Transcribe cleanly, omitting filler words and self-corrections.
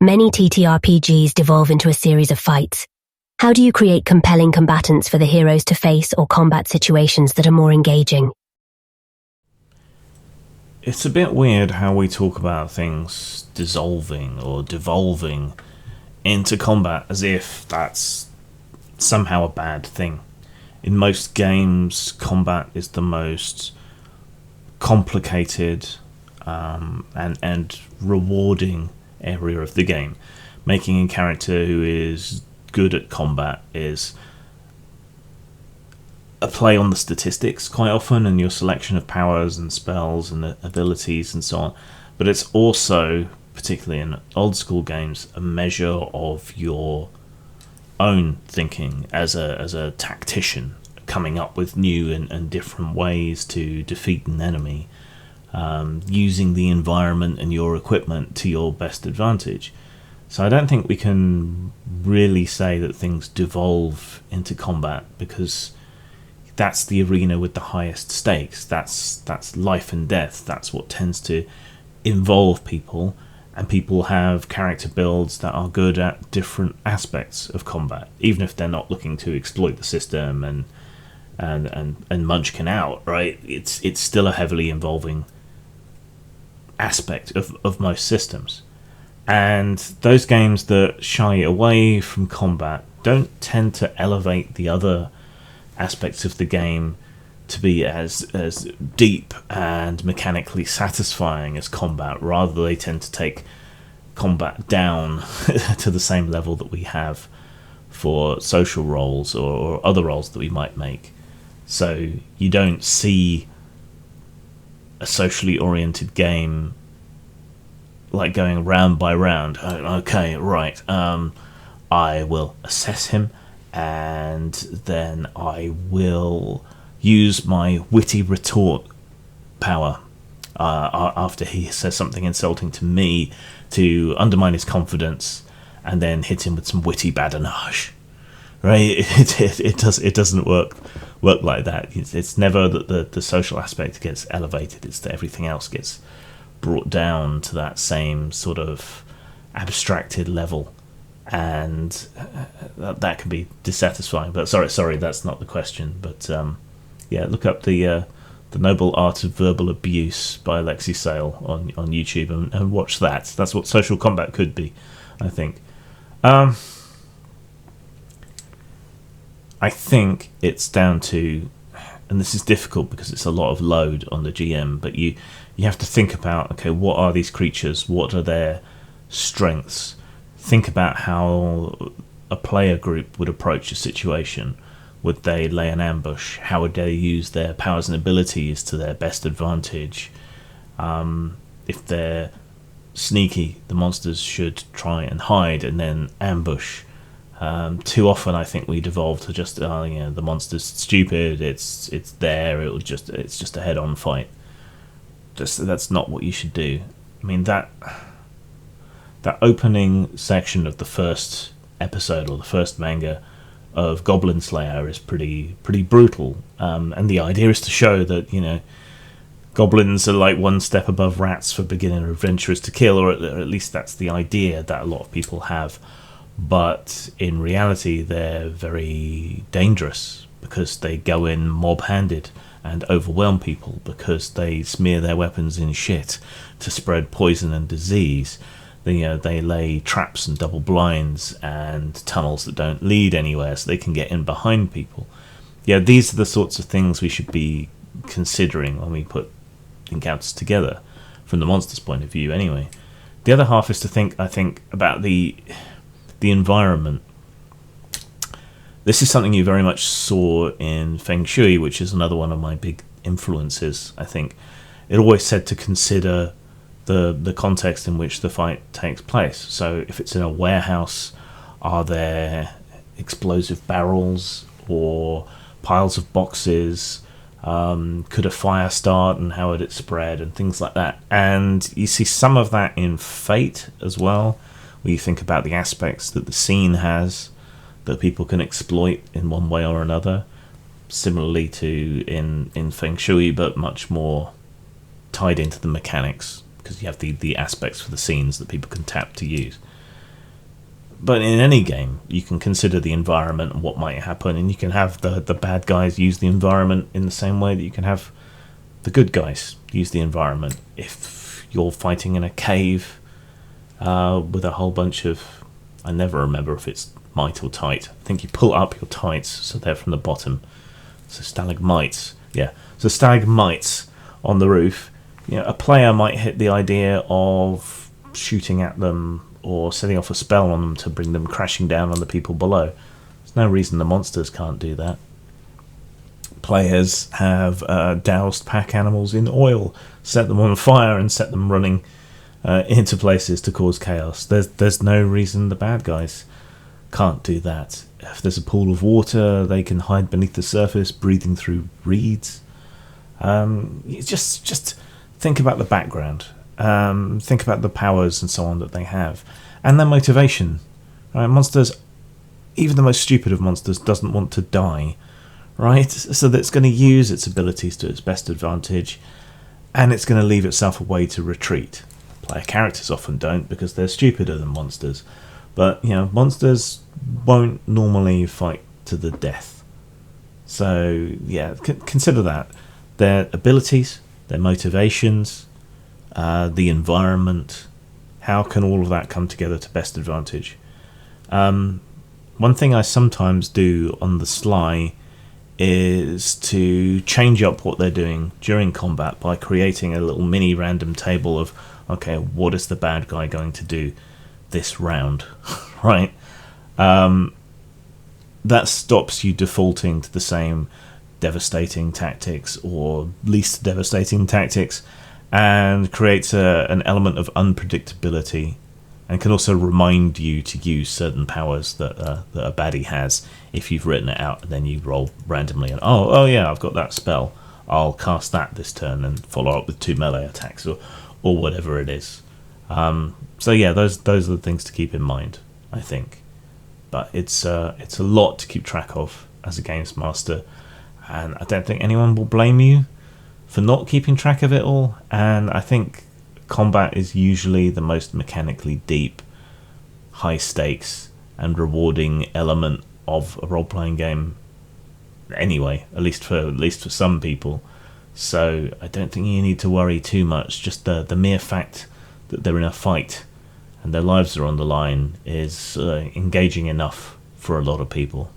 Many TTRPGs devolve into a series of fights. How do you create compelling combatants for the heroes to face or combat situations that are more engaging? It's a bit weird how we talk about things dissolving or devolving into combat as if that's somehow a bad thing. In most games, combat is the most complicated and rewarding area of the game. Making a character who is good at combat is a play on the statistics quite often and your selection of powers and spells and abilities and so on, but it's also, particularly in old school games, a measure of your own thinking as a tactician, coming up with new and different ways to defeat an enemy, using the environment and your equipment to your best advantage. So I don't think we can really say that things devolve into combat, because that's the arena with the highest stakes. That's life and death. That's what tends to involve people, and people have character builds that are good at different aspects of combat, even if they're not looking to exploit the system and munchkin out, right? It's still a heavily involving aspect of most systems. And those games that shy away from combat don't tend to elevate the other aspects of the game to be as deep and mechanically satisfying as combat. Rather, they tend to take combat down to the same level that we have for social roles or other roles that we might make. So you don't see a socially oriented game like going round by round. Okay, right. I will assess him, and then I will use my witty retort power after he says something insulting to me to undermine his confidence, and then hit him with some witty badinage. Right? It doesn't work like that. It's never that the social aspect gets elevated. It's that everything else gets brought down to that same sort of abstracted level, and that can be dissatisfying. But sorry, that's not the question. But yeah, look up the Noble Art of Verbal Abuse by Alexi Sale on YouTube and watch that. That's what social combat could be, I think. I think it's down to, and this is difficult because it's a lot of load on the GM, but you have to think about, okay, what are these creatures? What are their strengths? Think about how a player group would approach a situation. Would they lay an ambush? How would they use their powers and abilities to their best advantage? If they're sneaky, the monsters should try and hide and then ambush. Too often, I think we devolve to just, the monster's stupid. It's there. It's just a head-on fight. That's not what you should do. I mean, that opening section of the first episode or the first manga of Goblin Slayer is pretty brutal. And the idea is to show that goblins are like one step above rats for beginner adventurers to kill, or at least that's the idea that a lot of people have. But in reality, they're very dangerous because they go in mob-handed and overwhelm people because they smear their weapons in shit to spread poison and disease. They lay traps and double blinds and tunnels that don't lead anywhere so they can get in behind people. Yeah, these are the sorts of things we should be considering when we put encounters together from the monster's point of view anyway. The other half is to think, I think, about the environment. This is something you very much saw in Feng Shui, which is another one of my big influences, I think. It always said to consider the context in which the fight takes place. So if it's in a warehouse, are there explosive barrels or piles of boxes? Could a fire start and how would it spread and things like that? And you see some of that in Fate as well, where you think about the aspects that the scene has that people can exploit in one way or another, similarly to in Feng Shui, but much more tied into the mechanics, because you have the aspects for the scenes that people can tap to use. But in any game, you can consider the environment and what might happen, and you can have the bad guys use the environment in the same way that you can have the good guys use the environment. If you're fighting in a cave with a whole bunch of... I never remember if it's mite or tite. I think you pull up your tights, so they're from the bottom. So stalagmites. Yeah, so stalagmites on the roof. A player might hit the idea of shooting at them or setting off a spell on them to bring them crashing down on the people below. There's no reason the monsters can't do that. Players have doused pack animals in oil, set them on fire and set them running into places to cause chaos. There's no reason the bad guys can't do that. If there's a pool of water, they can hide beneath the surface, breathing through reeds. Just think about the background. Think about the powers and so on that they have, and their motivation. Right? Monsters, even the most stupid of monsters, doesn't want to die, right? So that's going to use its abilities to its best advantage, and it's going to leave itself a way to retreat. Player characters often don't because they're stupider than monsters, but monsters won't normally fight to the death. So yeah, consider that. Their abilities, their motivations, the environment, how can all of that come together to best advantage? One thing I sometimes do on the sly is to change up what they're doing during combat by creating a little mini random table of, okay, what is the bad guy going to do this round, right? That stops you defaulting to the same devastating tactics or least devastating tactics, and creates an element of unpredictability, and can also remind you to use certain powers that a baddie has if you've written it out, and then you roll randomly and oh yeah, I've got that spell, I'll cast that this turn and follow up with 2 melee attacks or whatever it is. So yeah, those are the things to keep in mind, I think. But it's a lot to keep track of as a games master, and I don't think anyone will blame you for not keeping track of it all. And I think combat is usually the most mechanically deep, high stakes and rewarding element of a role-playing game anyway, at least for some people. So I don't think you need to worry too much. Just the mere fact that they're in a fight and their lives are on the line is engaging enough for a lot of people.